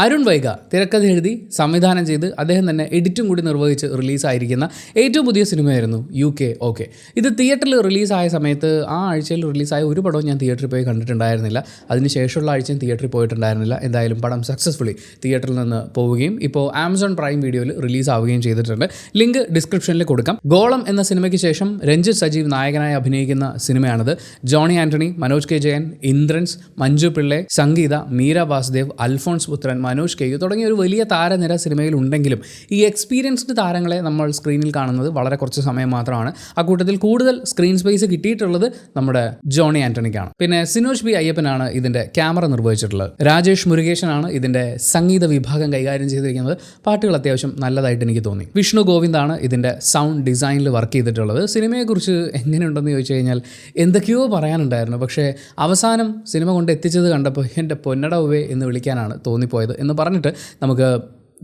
അരുൺ വൈഗ തിരക്കഥ എഴുതി സംവിധാനം ചെയ്ത് അദ്ദേഹം തന്നെ എഡിറ്റും കൂടി നിർവഹിച്ച് റിലീസായിരിക്കുന്ന ഏറ്റവും പുതിയ സിനിമയായിരുന്നു UK OK. ഇത് തിയേറ്ററിൽ റിലീസായ സമയത്ത് ആ ആഴ്ചയിൽ റിലീസായ ഒരു പടവും ഞാൻ തിയേറ്ററിൽ പോയി കണ്ടിട്ടുണ്ടായിരുന്നില്ല. അതിനുശേഷമുള്ള ആഴ്ചയും തിയേറ്ററിൽ പോയിട്ടുണ്ടായിരുന്നില്ല. എന്തായാലും പടം സക്സസ്ഫുള്ളി തിയേറ്ററിൽ നിന്ന് പോവുകയും ഇപ്പോൾ ആമസോൺ പ്രൈം വീഡിയോയിൽ റിലീസാവുകയും ചെയ്തിട്ടുണ്ട്. ലിങ്ക് ഡിസ്ക്രിപ്ഷനിൽ കൊടുക്കാം. ഗോളം എന്ന സിനിമയ്ക്ക് ശേഷം രഞ്ജിത്ത് സജീവ് നായകനായി അഭിനയിക്കുന്ന സിനിമയാണിത്. ജോണി ആന്റണി, മനോജ് K ജയൻ, ഇന്ദ്രൻസ്, മഞ്ജു പിള്ളെ, സംഗീത, മീര വാസുദേവ്, അൽഫോൺസ് പുത്രൻ, മനോജ് K തുടങ്ങിയ ഒരു വലിയ താരനിര സിനിമയിൽ ഉണ്ടെങ്കിലും ഈ എക്സ്പീരിയൻസ്ഡ് താരങ്ങളെ നമ്മൾ സ്ക്രീനിൽ കാണുന്നത് വളരെ കുറച്ച് സമയം മാത്രമാണ്. അക്കൂട്ടത്തിൽ കൂടുതൽ സ്ക്രീൻ സ്പേസ് കിട്ടിയിട്ടുള്ളത് നമ്മുടെ ജോണി ആന്റണിക്കാണ്. പിന്നെ സിനോജ് B അയ്യപ്പനാണ് ഇതിൻ്റെ ക്യാമറ നിർവഹിച്ചിട്ടുള്ളത്. രാജേഷ് മുരുകേശനാണ് ഇതിൻ്റെ സംഗീത വിഭാഗം കൈകാര്യം ചെയ്തിരിക്കുന്നത്. പാട്ടുകൾ അത്യാവശ്യം നല്ലതായിട്ട് എനിക്ക് തോന്നി. വിഷ്ണു ഗോവിന്ദാണ് ഇതിൻ്റെ സൗണ്ട് ഡിസൈനിൽ വർക്ക് ചെയ്തിട്ടുള്ളത്. സിനിമയെക്കുറിച്ച് എങ്ങനെയുണ്ടെന്ന് ചോദിച്ചു കഴിഞ്ഞാൽ എന്തൊക്കെയോ പറയാനുണ്ടായിരുന്നു. പക്ഷേ അവസാനം സിനിമ കൊണ്ട് എത്തിച്ചത് കണ്ടപ്പോൾ എൻ്റെ പൊന്നടവേ എന്ന് വിളിക്കാനാണ് തോന്നിപ്പോയത് എന്ന് പറഞ്ഞിട്ട് നമുക്ക്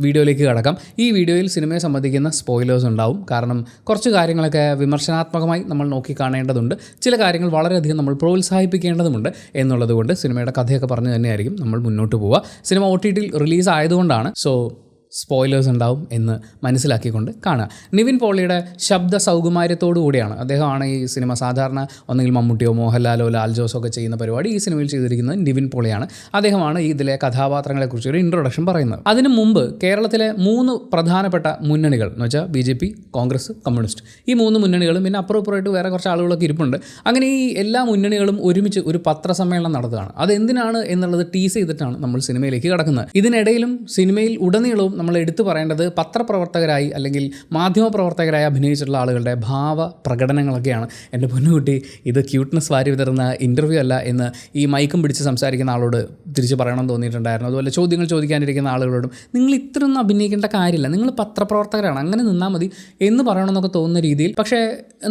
വീഡിയോയിലേക്ക് കടക്കാം. ഈ വീഡിയോയിൽ സിനിമയെ സംബന്ധിക്കുന്ന സ്പോയിലേഴ്സ് ഉണ്ടാവും. കാരണം കുറച്ച് കാര്യങ്ങളൊക്കെ വിമർശനാത്മകമായി നമ്മൾ നോക്കിക്കാണേണ്ടതുണ്ട്. ചില കാര്യങ്ങൾ വളരെയധികം നമ്മൾ പ്രോത്സാഹിപ്പിക്കേണ്ടതുമുണ്ട് എന്നുള്ളതുകൊണ്ട് സിനിമയുടെ കഥയൊക്കെ പറഞ്ഞു തന്നെയായിരിക്കും നമ്മൾ മുന്നോട്ട് പോവുക. സിനിമ OTT റിലീസ് ആയതുകൊണ്ടാണ്. സ്പോയിലേഴ്സ് ഉണ്ടാവും എന്ന് മനസ്സിലാക്കിക്കൊണ്ട് കാണുക. നിവിൻ പോളിയുടെ ശബ്ദ സൗകുമാര്യത്തോടു കൂടിയാണ് അദ്ദേഹമാണ് ഈ സിനിമ സാധാരണ ഒന്നെങ്കിൽ മമ്മൂട്ടിയോ മോഹൻലാലോ ലാൽ ജോസോ ഒക്കെ ചെയ്യുന്ന പരിപാടി ഈ സിനിമയിൽ ചെയ്തിരിക്കുന്നത് നിവിൻ പോളിയാണ്. അദ്ദേഹമാണ് ഇതിലെ കഥാപാത്രങ്ങളെക്കുറിച്ച് ഒരു ഇൻട്രൊഡക്ഷൻ പറയുന്നത്. അതിനു മുമ്പ് കേരളത്തിലെ 3 പ്രധാനപ്പെട്ട മുന്നണികൾ എന്ന് വെച്ചാൽ BJP, കോൺഗ്രസ്, കമ്മ്യൂണിസ്റ്റ്, ഈ 3 മുന്നണികളും പിന്നെ അപ്പുറമായിട്ട് വേറെ കുറച്ച് ആളുകളൊക്കെ ഇരിപ്പുണ്ട്. അങ്ങനെ ഈ എല്ലാ മുന്നണികളും ഒരുമിച്ച് ഒരു പത്രസമ്മേളനം നടത്തുകയാണ്. അതെന്തിനാണ് എന്നുള്ളത് ടീസ് ചെയ്തിട്ടാണ് നമ്മൾ സിനിമയിലേക്ക് കടക്കുന്നത്. ഇതിനിടയിലും സിനിമയിൽ ഉടനീളവും നമ്മൾ എടുത്തു പറയേണ്ടത് പത്രപ്രവർത്തകരായി അല്ലെങ്കിൽ മാധ്യമപ്രവർത്തകരായി അഭിനയിച്ചിട്ടുള്ള ആളുകളുടെ ഭാവ പ്രകടനങ്ങളൊക്കെയാണ്. എൻ്റെ പൊന്നുകുട്ടി, ഇത് ക്യൂട്ട്നെസ് വാരി വിതറുന്ന ഇൻ്റർവ്യൂ അല്ല എന്ന് ഈ മൈക്കും പിടിച്ച് സംസാരിക്കുന്ന ആളോട് തിരിച്ച് പറയണമെന്ന് തോന്നിയിട്ടുണ്ടായിരുന്നു. അതുപോലെ ചോദ്യങ്ങൾ ചോദിക്കാനിരിക്കുന്ന ആളുകളോടും നിങ്ങൾ ഇത്രയൊന്നും അഭിനയിക്കേണ്ട കാര്യമില്ല, നിങ്ങൾ പത്രപ്രവർത്തകരാണ്, അങ്ങനെ നിന്നാൽ മതി എന്ന് പറയണമെന്നൊക്കെ തോന്നുന്ന രീതിയിൽ. പക്ഷേ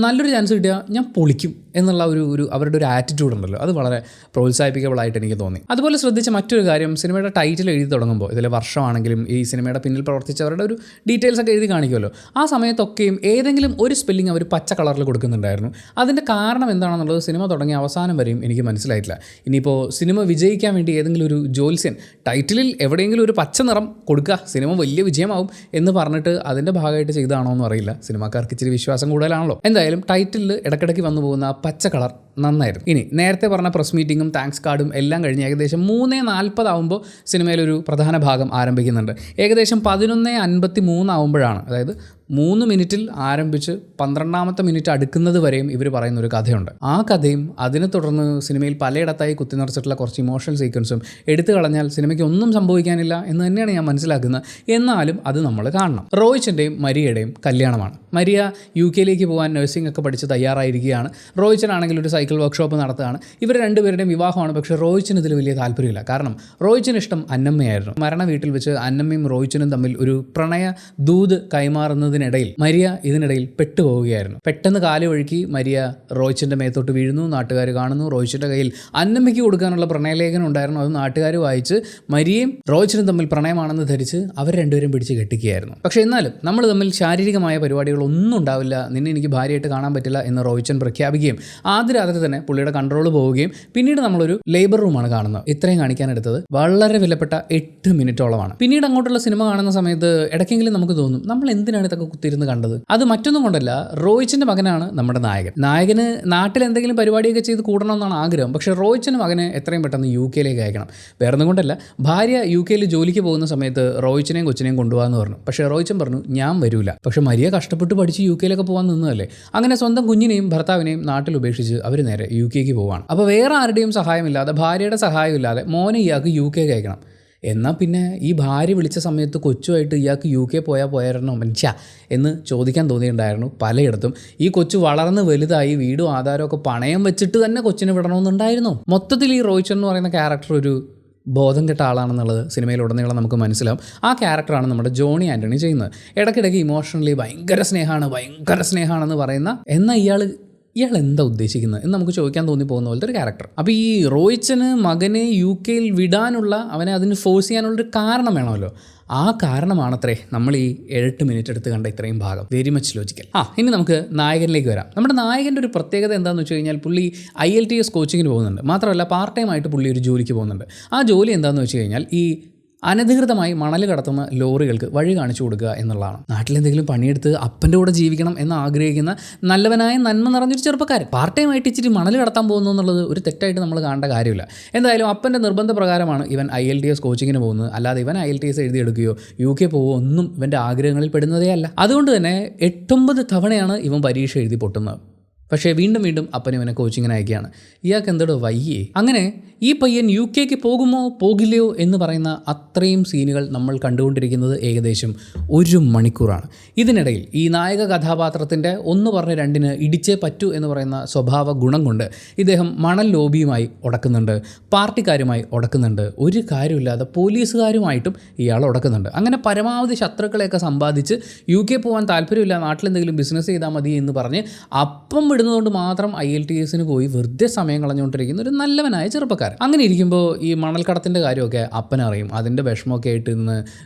നല്ലൊരു ചാൻസ് കിട്ടിയാൽ ഞാൻ പൊളിക്കും എന്നുള്ള ഒരു അവരുടെ ഒരു ആറ്റിറ്റ്യൂഡ് ഉണ്ടല്ലോ, അത് വളരെ പ്രോത്സാഹിപ്പിക്കബിളായിട്ട് എനിക്ക് തോന്നി. അതുപോലെ ശ്രദ്ധിച്ച മറ്റൊരു കാര്യം, സിനിമയുടെ ടൈറ്റിൽ എഴുതി തുടങ്ങുമ്പോൾ ഇതിലെ വർഷമാണെങ്കിലും ഈ സിനിമയുടെ പിന്നിൽ പ്രവർത്തിച്ചവരുടെ ഒരു ഡീറ്റെയിൽസ് ഒക്കെ എഴുതി കാണിക്കുമല്ലോ, ആ സമയത്തൊക്കെയും ഏതെങ്കിലും ഒരു സ്പെല്ലിംഗ് അവർ പച്ച കളറിൽ കൊടുക്കുന്നുണ്ടായിരുന്നു. അതിൻ്റെ കാരണം എന്താണെന്നുള്ളത് സിനിമ തുടങ്ങിയ അവസാനം വരെയും എനിക്ക് മനസ്സിലായിട്ടില്ല. ഇനിയിപ്പോൾ സിനിമ വിജയിക്കാൻ വേണ്ടി ഏതെങ്കിലും ഒരു ജോത്സ്യൻ ടൈറ്റിലിൽ എവിടെയെങ്കിലും ഒരു പച്ച നിറം കൊടുക്കുക, സിനിമ വലിയ വിജയമാവും എന്ന് പറഞ്ഞിട്ട് അതിൻ്റെ ഭാഗമായിട്ട് ചെയ്തതാണോ എന്ന് അറിയില്ല. സിനിമാക്കാർക്ക് ഇച്ചിരി വിശ്വാസം കൂടുതലാണല്ലോ. എന്തായാലും ടൈറ്റിലിൽ ഇടയ്ക്കിടയ്ക്ക് വന്നു പോകുന്ന പച്ച കളർ നന്നായിരുന്നു. ഇനി നേരത്തെ പറഞ്ഞ പ്രസ് മീറ്റിങ്ങും താങ്ക്സ് കാർഡും എല്ലാം കഴിഞ്ഞ് ഏകദേശം 3:40 ആകുമ്പോൾ സിനിമയിലൊരു പ്രധാന ഭാഗം ആരംഭിക്കുന്നുണ്ട്. ഏകദേശം 11:53 ആകുമ്പോഴാണ്, അതായത് 3 മിനിറ്റിൽ ആരംഭിച്ച് 12ാമത്തെ മിനിറ്റ് അടുക്കുന്നത് വരെയും ഇവർ പറയുന്ന ഒരു കഥയുണ്ട്. ആ കഥയും അതിനെ തുടർന്ന് സിനിമയിൽ പലയിടത്തായി കുത്തി നിറച്ചിട്ടുള്ള കുറച്ച് ഇമോഷണൽ സീക്വൻസും എടുത്തു കളഞ്ഞാൽ സിനിമയ്ക്ക് ഒന്നും സംഭവിക്കാനില്ല എന്ന് തന്നെയാണ് ഞാൻ മനസ്സിലാക്കുന്നത്. എന്നാലും അത് നമ്മൾ കാണണം. റോയിച്ചൻ്റെയും മരിയയുടെയും കല്യാണമാണ്. മരിയ UK പോകാൻ നഴ്സിംഗ് ഒക്കെ പഠിച്ച് തയ്യാറായിരിക്കുകയാണ്. റോയിച്ചനാണെങ്കിൽ ഒരു സൈക്കിൾ വർക്ക്ഷോപ്പ് നടത്തുകയാണ്. ഇവർ രണ്ടുപേരുടെയും വിവാഹമാണ്. പക്ഷേ റോയിച്ചന് ഇതിൽ വലിയ താല്പര്യമില്ല. കാരണം റോയിച്ചന് ഇഷ്ടം അന്നമ്മയായിരുന്നു. മരണ വീട്ടിൽ വെച്ച് അന്നമ്മയും റോയിച്ചനും തമ്മിൽ ഒരു പ്രണയ ദൂത് കൈമാറുന്നതിനിടയിൽ മരിയ ഇതിനിടയിൽ പെട്ടുപോവുകയായിരുന്നു. പെട്ടെന്ന് കാല് വഴുക്കി മരിയ റോയിച്ചൻ്റെ മേത്തോട്ട് വീഴുന്നു. നാട്ടുകാർ കാണുന്നു. റോയിച്ചൻ്റെ കയ്യിൽ അന്നമ്മയ്ക്ക് കൊടുക്കാനുള്ള പ്രണയലേഖനം ഉണ്ടായിരുന്നു. അത് നാട്ടുകാർ വായിച്ച് മരിയയും റോയിച്ചനും തമ്മിൽ പ്രണയമാണെന്ന് ധരിച്ച് അവർ രണ്ടുപേരും പിടിച്ച് കെട്ടിക്കുകയായിരുന്നു. പക്ഷേ എന്നാലും നമ്മൾ തമ്മിൽ ശാരീരികമായ പരിപാടികളൊന്നും ഉണ്ടാവില്ല, നിന്നെ എനിക്ക് ഭാര്യയായിട്ട് കാണാൻ പറ്റില്ല എന്ന് റോയിച്ചൻ പ്രഖ്യാപിക്കുകയും ആദ്യ രാത്രി തന്നെ പുള്ളിയുടെ കൺട്രോൾ പോവുകയും പിന്നീട് നമ്മളൊരു ലേബർ റൂമാണ് കാണുന്നത്. ഇത്രയും കാണിക്കാനെടുത്തത് വളരെ വിലപ്പെട്ട 8 മിനിറ്റോളമാണ്. പിന്നീട് അങ്ങോട്ടുള്ള സിനിമ കാണുന്ന സമയത്ത് ഇടയ്ക്കെങ്കിലും നമുക്ക് തോന്നും നമ്മൾ എന്തിനാണ് ഇതൊക്കെ കുത്തിയിരുന്ന് കണ്ടത്. അത് മറ്റൊന്നും കൊണ്ടല്ല, റോയിച്ചൻ്റെ മകനാണ് നമ്മുടെ നായകന് നാട്ടിൽ എന്തെങ്കിലും പരിപാടിയൊക്കെ ചെയ്ത് കൂടണമെന്നാണ് ആഗ്രഹം. പക്ഷേ റോയിച്ചൻ്റെ മകനെ എത്രയും പെട്ടെന്ന് UK അയക്കണം. വേറൊന്നും കൊണ്ടല്ല, ഭാര്യ UK ജോലിക്ക് പോകുന്ന സമയത്ത് റോയിച്ചനെയും കൊച്ചിനെയും കൊണ്ടുപോകാമെന്ന് പറഞ്ഞു. പക്ഷേ റോയിച്ചൻ പറഞ്ഞു ഞാൻ വരൂല. പക്ഷേ മരിയ കഷ്ടപ്പെട്ട് പഠിച്ച് UK പോകാൻ നിന്നതല്ലേ. അങ്ങനെ സ്വന്തം കുഞ്ഞിനെയും ഭർത്താവിനെയും നാട്ടിൽ ഉപേക്ഷിച്ച് അവർ നേരെ UK പോവാണ്. അപ്പോൾ വേറെ ആരുടെയും സഹായമില്ലാതെ, ഭാര്യയുടെ സഹായമില്ലാതെ മോനെ ഇയാൾക്ക് UK അയക്കണം. എന്നാൽ പിന്നെ ഈ ഭാര്യ വിളിച്ച സമയത്ത് കൊച്ചുമായിട്ട് ഇയാൾക്ക് UK പോയായിരുന്നോ മനുഷ്യ എന്ന് ചോദിക്കാൻ തോന്നിയിട്ടുണ്ടായിരുന്നു പലയിടത്തും. ഈ കൊച്ചു വളർന്ന് വലുതായി വീടും ആധാരമൊക്കെ പണയം വെച്ചിട്ട് തന്നെ കൊച്ചിനെ വിടണമെന്നുണ്ടായിരുന്നു. മൊത്തത്തിൽ ഈ റോയിച്ചൻ എന്ന് പറയുന്ന ക്യാരക്ടർ ഒരു ബോധം കെട്ട ആളാണെന്നുള്ളത് സിനിമയിലുടനീളം നമുക്ക് മനസ്സിലാവും. ആ ക്യാരക്ടറാണ് നമ്മുടെ ജോണി ആൻ്റണി ചെയ്യുന്നത്. ഇടയ്ക്കിടയ്ക്ക് ഇമോഷണലി ഭയങ്കര സ്നേഹമാണെന്ന് പറയുന്ന, എന്നാൽ ഇയാൾ എന്താ ഉദ്ദേശിക്കുന്നത് എന്ന് നമുക്ക് ചോദിക്കാൻ തോന്നി പോകുന്ന പോലത്തെ ഒരു ക്യാരക്ടർ. അപ്പോൾ ഈ റോയിച്ചന് മകനെ UK വിടാനുള്ള, അവനെ അതിന് ഫോഴ്സ് ചെയ്യാനുള്ളൊരു കാരണം വേണമല്ലോ. ആ കാരണമാണത്രേ നമ്മൾ ഈ 8 മിനിറ്റ് എടുത്ത് കണ്ട ഇത്രയും ഭാഗം. Very much logical. ഇനി നമുക്ക് നായകനിലേക്ക് വരാം. നമ്മുടെ നായകൻ്റെ ഒരു പ്രത്യേകത എന്താണെന്ന് വെച്ച് കഴിഞ്ഞാൽ പുള്ളി IELTS കോച്ചിങ്ങിന് പോകുന്നുണ്ട്. മാത്രമല്ല പാർട്ട് ടൈം ആയിട്ട് പുള്ളി ഒരു ജോലിക്ക് പോകുന്നുണ്ട്. ആ ജോലി എന്താണെന്ന് വെച്ച് കഴിഞ്ഞാൽ ഈ അനധികൃതമായി മണൽ കടത്തുന്ന ലോറികൾക്ക് വഴി കാണിച്ചു കൊടുക്കുക എന്നുള്ളതാണ്. നാട്ടിലെന്തെങ്കിലും പണിയെടുത്ത് അപ്പൻ്റെ കൂടെ ജീവിക്കണം എന്ന് ആഗ്രഹിക്കുന്ന നല്ലവനായ നന്മ നിറഞ്ഞൊരു ചെറുപ്പക്കാരൻ പാർട്ട് ടൈം ആയിട്ട് ഇച്ചിരി മണൽ കടത്താൻ പോകുന്നു എന്നുള്ളത് ഒരു തെറ്റായിട്ട് നമ്മൾ കാണേണ്ട കാര്യമില്ല. എന്തായാലും അപ്പൻ്റെ നിർബന്ധപ്രകാരമാണ് ഇവൻ IELTS കോച്ചിങ്ങിന് പോകുന്നത്. അല്ലാതെ ഇവൻ IELTS എഴുതിയെടുക്കുകയോ UK പോവുകയോ ഒന്നും ഇവൻ്റെ ആഗ്രഹങ്ങളിൽ പെടുന്നതേ അല്ല. അതുകൊണ്ട് തന്നെ 8-9 തവണയാണ് ഇവൻ പരീക്ഷ എഴുതി പൊട്ടുന്നത്. പക്ഷേ വീണ്ടും വീണ്ടും അപ്പൻ ഇവനെ കോച്ചിങ്ങിന് അയക്കുകയാണ്. ഇയാൾക്ക് എന്തോ വയ്യേ. അങ്ങനെ ഈ പയ്യൻ UK പോകുമോ പോകില്ലയോ എന്ന് പറയുന്ന അത്രയും സീനുകൾ നമ്മൾ കണ്ടുകൊണ്ടിരിക്കുന്നത് ഏകദേശം 1 മണിക്കൂറാണ്. ഇതിനിടയിൽ ഈ നായക കഥാപാത്രത്തിൻ്റെ 1-2 ഇടിച്ചേ പറ്റൂ എന്ന് പറയുന്ന സ്വഭാവ ഗുണം കൊണ്ട് ഇദ്ദേഹം മണൽ ലോബിയുമായി ഉടക്കുന്നുണ്ട്, പാർട്ടിക്കാരുമായി ഉടക്കുന്നുണ്ട്, ഒരു കാര്യമില്ലാതെ പോലീസുകാരുമായിട്ടും ഇയാൾ ഉടക്കുന്നുണ്ട്. അങ്ങനെ പരമാവധി ശത്രുക്കളെയൊക്കെ സമ്പാദിച്ച് UK പോകാൻ താല്പര്യമില്ല, നാട്ടിലെന്തെങ്കിലും ബിസിനസ് ചെയ്താൽ മതി എന്ന് പറഞ്ഞ് അപ്പം വിടുന്നതുകൊണ്ട് മാത്രം IELTS പോയി വെറുതെ സമയം കളഞ്ഞുകൊണ്ടിരിക്കുന്ന ഒരു നല്ലവനായ ചെറുപ്പക്കാരൻ. അങ്ങനെ ഇരിക്കുമ്പോൾ ഈ മണൽക്കടത്തിൻ്റെ കാര്യമൊക്കെ അപ്പനറിയും. അതിൻ്റെ വിഷമമൊക്കെ ആയിട്ട് ഇന്ന്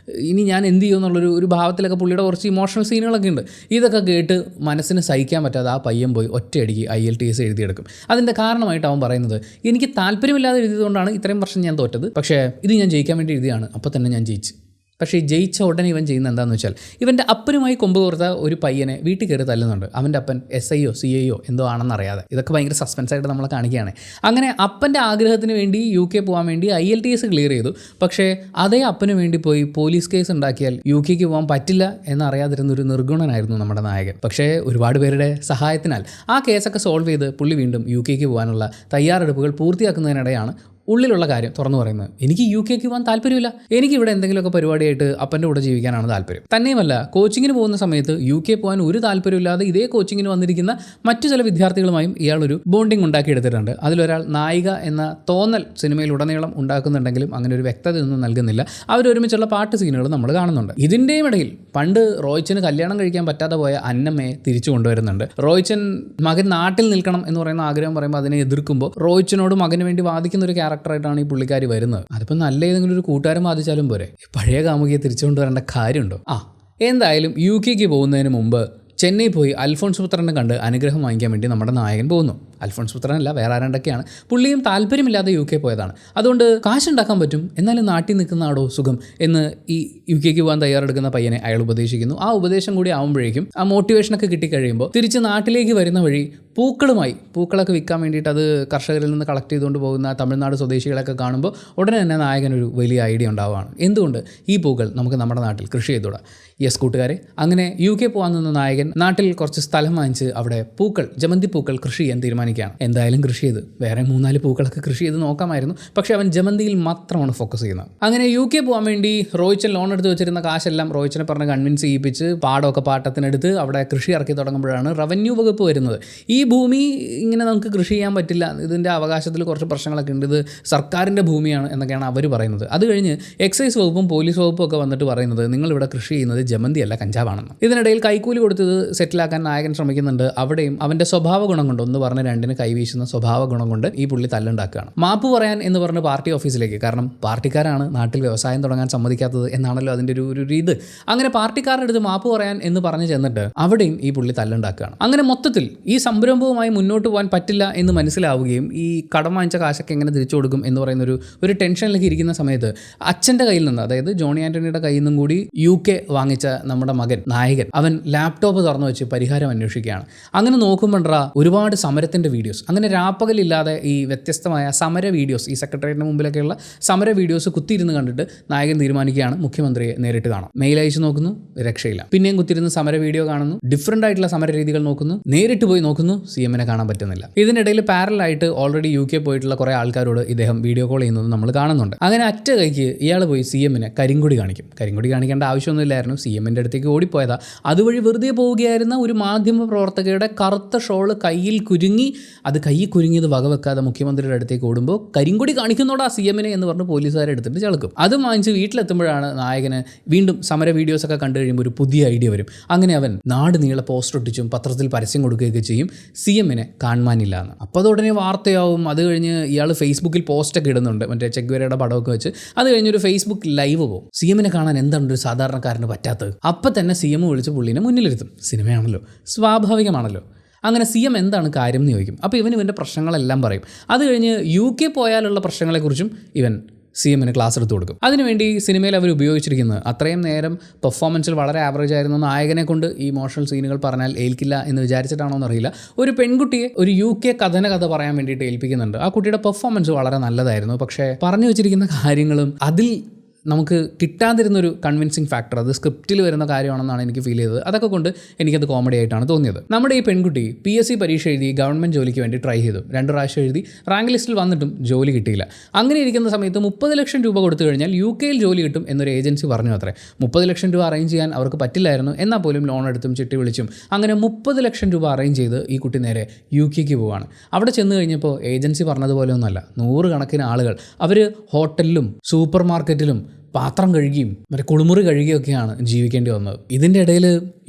ഇനി ഞാൻ എന്ത് ചെയ്യും എന്നുള്ളൊരു ഭാവത്തിലൊക്കെ പുള്ളിയുടെ കുറച്ച് ഇമോഷണൽ സീനുകളൊക്കെ ഉണ്ട്. ഇതൊക്കെ കേട്ട് മനസ്സിന് സഹിക്കാൻ പറ്റാതെ ആ പയ്യൻ പോയി ഒറ്റയടിക്ക് IELTS എഴുതിയെടുക്കും. അതിൻ്റെ കാരണമായിട്ട് അവൻ പറയുന്നത്, എനിക്ക് താല്പര്യമില്ലാതെ എഴുതിയതുകൊണ്ടാണ് ഇത്രയും വർഷം ഞാൻ തോറ്റത്, പക്ഷേ ഇത് ഞാൻ ജയിക്കാൻ വേണ്ടി എഴുതിയാണ്, അപ്പോൾ തന്നെ ഞാൻ ജയിച്ചു. പക്ഷേ ജയിച്ച ഉടനെ ഇവൻ ചെയ്യുന്ന എന്താണെന്ന് വെച്ചാൽ ഇവൻ്റെ അപ്പനുമായി കൊമ്പ് കോർത്ത ഒരു പയ്യനെ വീട്ടിൽ കയറി തല്ലുന്നുണ്ട്. അവൻ്റെ അപ്പൻ SIയോ CIയോ എന്തോ ആണെന്നറിയാതെ. ഇതൊക്കെ ഭയങ്കര സസ്പെൻസായിട്ട് നമ്മളെ കാണിക്കുകയാണ്. അങ്ങനെ അപ്പൻ്റെ ആഗ്രഹത്തിന് വേണ്ടി UK പോകാൻ വേണ്ടി IELTS ക്ലിയർ ചെയ്തു. പക്ഷേ അതേ അപ്പന് വേണ്ടി പോയി പോലീസ് കേസ് ഉണ്ടാക്കിയാൽ UK പോകാൻ പറ്റില്ല എന്നറിയാതിരുന്ന ഒരു നിർഗുണനായിരുന്നു നമ്മുടെ നായകൻ. പക്ഷേ ഒരുപാട് പേരുടെ സഹായത്തിനാൽ ആ കേസൊക്കെ സോൾവ് ചെയ്ത് പുള്ളി വീണ്ടും UK പോകാനുള്ള തയ്യാറെടുപ്പുകൾ പൂർത്തിയാക്കുന്നതിനിടെയാണ് ഉള്ളിലുള്ള കാര്യം തുറന്നു പറയുന്നത്. എനിക്ക് UK പോകാൻ താല്പര്യമില്ല, എനിക്കിവിടെ എന്തെങ്കിലുമൊക്കെ പരിപാടിയായിട്ട് അപ്പൻ്റെ കൂടെ ജീവിക്കാനാണ് താല്പര്യം. തന്നെയുമല്ല, കോച്ചിങ്ങിന് പോകുന്ന സമയത്ത് UK പോകാൻ ഒരു താല്പര്യമില്ലാതെ ഇതേ കോച്ചിങ്ങിന് വന്നിരിക്കുന്ന മറ്റു ചില വിദ്യാർത്ഥികളുമായും ഇയാളൊരു ബോണ്ടിങ് ഉണ്ടാക്കിയെടുത്തിട്ടുണ്ട്. അതിലൊരാൾ നായിക എന്ന തോന്നൽ സിനിമയിലുടനീളം ഉണ്ടാക്കുന്നുണ്ടെങ്കിലും അങ്ങനെ ഒരു വ്യക്തതയൊന്നും നൽകുന്നില്ല. അവരൊരുമിച്ചുള്ള പാട്ട് സീനുകൾ നമ്മൾ കാണുന്നുണ്ട്. ഇതിൻ്റെയും ഇടയിൽ പണ്ട് റോയ്ച്ചന് കല്യാണം കഴിക്കാൻ പറ്റാതെ പോയ അന്നമ്മയെ തിരിച്ചു കൊണ്ടുവരുന്നുണ്ട്. റോയ്ച്ചൻ മകൻ നാട്ടിൽ നിൽക്കണം എന്ന് പറയുന്ന ആഗ്രഹം പറയുമ്പോൾ അതിനെ എതിർക്കുമ്പോൾ റോയ്ച്ചനോട് മകന് വേണ്ടി വാദിക്കുന്ന ഒരു ക്യാരക്ടറായിട്ടാണ് ഈ പുള്ളിക്കാരി വരുന്നത്. അതിപ്പോൾ നല്ല ഏതെങ്കിലും ഒരു കൂട്ടുകാരൻ വാദിച്ചാലും പോരെ, പഴയ കാമുകിയെ തിരിച്ചു കൊണ്ടുവരേണ്ട കാര്യമുണ്ടോ? എന്തായാലും UK പോകുന്നതിന് മുമ്പ് ചെന്നൈ പോയി അൽഫോൺസ് പുത്രനെ കണ്ട് അനുഗ്രഹം വാങ്ങിക്കാൻ വേണ്ടി നമ്മുടെ നായകൻ പോകുന്നു. അൽഫോൺസ് പുത്രനല്ല, വേറെ ആരാണ്ടൊക്കെയാണ്. പുള്ളിയും താല്പര്യമില്ലാതെ UK പോയതാണ്. അതുകൊണ്ട് കാശുണ്ടാക്കാൻ പറ്റും, എന്നാലും നാട്ടിൽ നിൽക്കുന്ന ആടോ സുഖം എന്ന് ഈ UK പോകാൻ തയ്യാറെടുക്കുന്ന പയ്യനെ അയാൾ ഉപദേശിക്കുന്നു. ആ ഉപദേശം കൂടി ആകുമ്പോഴേക്കും ആ മോട്ടിവേഷനൊക്കെ കിട്ടിക്കഴിയുമ്പോൾ തിരിച്ച് നാട്ടിലേക്ക് വരുന്ന വഴി പൂക്കളൊക്കെ വിൽക്കാൻ വേണ്ടിയിട്ട് അത് കർഷകരിൽ നിന്ന് കളക്ട് ചെയ്തുകൊണ്ട് പോകുന്ന തമിഴ്നാട് സ്വദേശികളൊക്കെ കാണുമ്പോൾ ഉടനെ തന്നെ നായകനൊരു വലിയ ഐഡിയ ഉണ്ടാവുകയാണ്. എന്തുകൊണ്ട് ഈ പൂക്കൾ നമുക്ക് നമ്മുടെ നാട്ടിൽ കൃഷി ചെയ്തുകൂടാ? യെസ് കൂട്ടുകാരെ, അങ്ങനെ UK പോകാൻ നിന്ന നായകൻ നാട്ടിൽ കുറച്ച് സ്ഥലം വാങ്ങിച്ച് അവിടെ ജമന്തി പൂക്കൾ കൃഷി ചെയ്യാൻ തീരുമാനിക്കുകയാണ്. എന്തായാലും കൃഷി ചെയ്ത് വേറെ 3-4 പൂക്കളൊക്കെ കൃഷി ചെയ്ത് നോക്കാമായിരുന്നു. പക്ഷേ അവൻ ജമന്തിയിൽ മാത്രമാണ് ഫോക്കസ് ചെയ്യുന്നത്. അങ്ങനെ UK പോകാൻ വേണ്ടി റോയ്ച്ചൻ ലോൺ എടുത്ത് വെച്ചിരുന്ന കാശെല്ലാം റോയ്ച്ചനെ പറഞ്ഞ് കൺവിൻസ് ചെയ്യിപ്പിച്ച് പാടമൊക്കെ പാട്ടത്തിനെടുത്ത് അവിടെ കൃഷി ഇറക്കി തുടങ്ങുമ്പോഴാണ് റവന്യൂ വകുപ്പ് വരുന്നത്. ഈ ഭൂമി ഇങ്ങനെ നമുക്ക് കൃഷി ചെയ്യാൻ പറ്റില്ല, ഇതിൻ്റെ അവകാശത്തിൽ കുറച്ച് പ്രശ്നങ്ങളൊക്കെ ഉണ്ട്, ഇത് സർക്കാരിൻ്റെ ഭൂമിയാണ് എന്നൊക്കെയാണ് അവർ പറയുന്നത്. അത് കഴിഞ്ഞ് എക്സൈസ് വകുപ്പും പോലീസ് വകുപ്പും ഒക്കെ വന്നിട്ട് പറയുന്നത് നിങ്ങളിവിടെ കൃഷി ചെയ്യുന്നത് ജമന്തിയല്ല കഞ്ചാവാണെന്ന്. ഇതിനിടയിൽ കൈക്കൂലി കൊടുത്തത് സെറ്റിലാക്കാൻ നായകൻ ശ്രമിക്കുന്നുണ്ട്. അവിടെയും അവൻ്റെ സ്വഭാവ ഗുണം കൊണ്ട്, 1-2 കൈവീശുന്ന സ്വഭാവ ഗുണം കൊണ്ട് ഈ പുള്ളി തല്ലുണ്ടാക്കുകയാണ്. മാപ്പ് പറയാൻ എന്ന് പറഞ്ഞ് പാർട്ടി ഓഫീസിലേക്ക്, കാരണം പാർട്ടിക്കാരാണ് നാട്ടിൽ വ്യവസായം തുടങ്ങാൻ സമ്മതിക്കാത്തത് എന്നാണല്ലോ അതിൻ്റെ ഒരു രീതി. അങ്ങനെ പാർട്ടിക്കാരുടെ അടുത്ത് മാപ്പ് പറയാൻ എന്ന് പറഞ്ഞ് ചെന്നിട്ട് അവിടെയും ഈ പുള്ളി തല്ലുണ്ടാക്കുകയാണ്. അങ്ങനെ മൊത്തത്തിൽ ഈ സംരംഭവുമായി മുന്നോട്ട് പോകാൻ പറ്റില്ല എന്ന് മനസ്സിലാവുകയും ഈ കടം വാങ്ങിച്ച കാശൊക്കെ എങ്ങനെ തിരിച്ചു കൊടുക്കും എന്ന് പറയുന്ന ഒരു ടെൻഷനിലേക്ക് ഇരിക്കുന്ന സമയത്ത് അച്ഛൻ്റെ കയ്യിൽ നിന്ന്, അതായത് ജോണി ആൻ്റണിയുടെ കയ്യിൽ നിന്നും കൂടി UK വാങ്ങിച്ച നമ്മുടെ മകൻ നായകൻ അവൻ ലാപ്ടോപ്പ് തുറന്നു വെച്ച് പരിഹാരം അന്വേഷിക്കുകയാണ്. അങ്ങനെ നോക്കുമ്പോഴാ ഒരുപാട് സമരത്തിൻ്റെ വീഡിയോസ്, അങ്ങനെ രാപ്പകലില്ലാതെ ഈ വ്യത്യസ്തമായ സമര വീഡിയോസ്, ഈ സെക്രട്ടേറിയറ്റിന് മുമ്പിലൊക്കെയുള്ള സമര വീഡിയോസ് കുത്തിയിരുന്ന് കണ്ടിട്ട് നായകൻ തീരുമാനിക്കുകയാണ് മുഖ്യമന്ത്രിയെ നേരിട്ട് കാണാം. മെയിൽ അയച്ചു നോക്കുന്നു, രക്ഷയില്ല. പിന്നെയും കുത്തിയിരുന്ന് സമര വീഡിയോ കാണുന്നു, ഡിഫറൻ്റ് ആയിട്ടുള്ള സമര രീതികൾ നോക്കുന്നു, നേരിട്ട് പോയി നോക്കുന്നു, CMനെ കാണാൻ പറ്റുന്നില്ല. ഇതിനിടയിൽ പാരലായിട്ട് ഓൾറെഡി UK പോയിട്ടുള്ള കുറേ ആൾക്കാരോട് ഇദ്ദേഹം വീഡിയോ കോൾ ചെയ്യുന്നത് നമ്മൾ കാണുന്നുണ്ട്. അങ്ങനെ അറ്റ കൈക്ക് ഇയാൾ പോയി CMനെ കരിങ്കൊടി കാണിക്കും. കരിങ്കൊടി കാണിക്കേണ്ട ആവശ്യമൊന്നുമില്ലായിരുന്നു, CMൻ്റെ അടുത്തേക്ക് ഓടിപ്പോയതാ. അതുവഴി വെറുതെ പോവുകയായിരുന്ന ഒരു മാധ്യമ പ്രവർത്തകയുടെ കറുത്ത ഷോള് കയ്യിൽ കുരുങ്ങി, അത് കയ്യിൽ കുരുങ്ങിയത് വകവെക്കാതെ മുഖ്യമന്ത്രിയുടെ അടുത്തേക്ക് ഓടുമ്പോൾ കരിങ്കൊടി കാണിക്കുന്നോടാ CMനെ എന്ന് പറഞ്ഞ് പോലീസുകാരെ എടുത്തിട്ട് ചളക്കും. അത് വാങ്ങിച്ച് വീട്ടിലെത്തുമ്പോഴാണ് നായകന് വീണ്ടും സമര വീഡിയോസൊക്കെ കണ്ടു കഴിയുമ്പോൾ ഒരു പുതിയ ഐഡിയ വരും. അങ്ങനെ അവൻ നാട് നീളെ പോസ്റ്റർ ഒട്ടിച്ചും പത്രത്തിൽ പരസ്യം കൊടുക്കുകയൊക്കെ ചെയ്യും CMനെ കാണാനില്ല എന്ന്. അപ്പോൾ അതുടനെ വാർത്തയാവും. അത് കഴിഞ്ഞ് ഇയാൾ ഫേസ്ബുക്കിൽ പോസ്റ്റൊക്കെ ഇടുന്നുണ്ട്, മറ്റേ ചെഗ്വേരയുടെ പടമൊക്കെ വെച്ച്. അത് കഴിഞ്ഞൊരു ഫേസ്ബുക്ക് ലൈവ് പോകും. CMനെ കാണാൻ എന്താണ് ഒരു സാധാരണക്കാരന് പറ്റാത്തത്? അപ്പം തന്നെ CM വിളിച്ച് പുള്ളിനെ മുന്നിലിരുത്തും. സിനിമയാണല്ലോ, സ്വാഭാവികമാണല്ലോ. അങ്ങനെ CM എന്താണ് കാര്യം എന്ന് ചോദിക്കും. അപ്പോൾ ഇവൻ്റെ പ്രശ്നങ്ങളെല്ലാം പറയും. അത് കഴിഞ്ഞ് UK പോയാലുള്ള പ്രശ്നങ്ങളെക്കുറിച്ചും ഇവൻ CM ക്ലാസ് എടുത്ത് കൊടുക്കും. അതിനുവേണ്ടി സിനിമയിൽ അവർ ഉപയോഗിച്ചിരിക്കുന്നത് അത്രയും നേരം പെർഫോമൻസിൽ വളരെ ആവറേജ് ആയിരുന്ന നായകനെ കൊണ്ട് ഈ ഇമോഷണൽ സീനുകൾ പറഞ്ഞാൽ ഏൽക്കില്ല എന്ന് വിചാരിച്ചിട്ടാണോ എന്നറിയില്ല, ഒരു പെൺകുട്ടിയെ ഒരു UK കഥ പറയാൻ വേണ്ടിയിട്ട് ഏൽപ്പിക്കുന്നുണ്ട്. ആ കുട്ടിയുടെ പെർഫോമൻസ് വളരെ നല്ലതായിരുന്നു. പക്ഷേ പറഞ്ഞു വെച്ചിരിക്കുന്ന കാര്യങ്ങളും അതിൽ നമുക്ക് കിട്ടാതിരുന്നൊരു കൺവിൻസിങ് ഫാക്ടർ അത് സ്ക്രിപ്റ്റിൽ വരുന്ന കാര്യമാണെന്നാണ് എനിക്ക് ഫീൽ ചെയ്തത്. അതൊക്കെ കൊണ്ട് എനിക്കത് കോമഡി ആയിട്ടാണ് തോന്നിയത്. നമ്മുടെ ഈ പെൺകുട്ടി PSC പരീക്ഷ എഴുതി ഗവൺമെൻറ് ജോലിക്ക് വേണ്ടി ട്രൈ ചെയ്തു. 2 പ്രാവശ്യം എഴുതി, റാങ്ക് ലിസ്റ്റിൽ വന്നിട്ടും ജോലി കിട്ടിയില്ല. അങ്ങനെ ഇരിക്കുന്ന സമയത്ത് 30 ലക്ഷം രൂപ കൊടുത്തു കഴിഞ്ഞാൽ UK ജോലി കിട്ടും എന്നൊരു ഏജൻസി പറഞ്ഞു അത്രേ. 30 ലക്ഷം രൂപ അറേഞ്ച് ചെയ്യാൻ അവർക്ക് പറ്റില്ലായിരുന്നു. എന്നാൽ പോലും ലോൺ എടുത്തും ചിട്ടി വിളിച്ചും അങ്ങനെ 30 ലക്ഷം രൂപ അറേഞ്ച് ചെയ്ത് ഈ കുട്ടി നേരെ UK പോവാണ്. അവിടെ ചെന്ന് കഴിഞ്ഞപ്പോൾ ഏജൻസി പറഞ്ഞതുപോലെ ഒന്നുമല്ല. 100 കണക്കിന് ആളുകൾ അവർ ഹോട്ടലിലും സൂപ്പർ മാർക്കറ്റിലും പാത്രം കഴുകിയും മറ്റേ കുളിമുറി കഴുകിയൊക്കെയാണ് ജീവിക്കേണ്ടി വന്നത്. ഇതിൻ്റെ ഇടയിൽ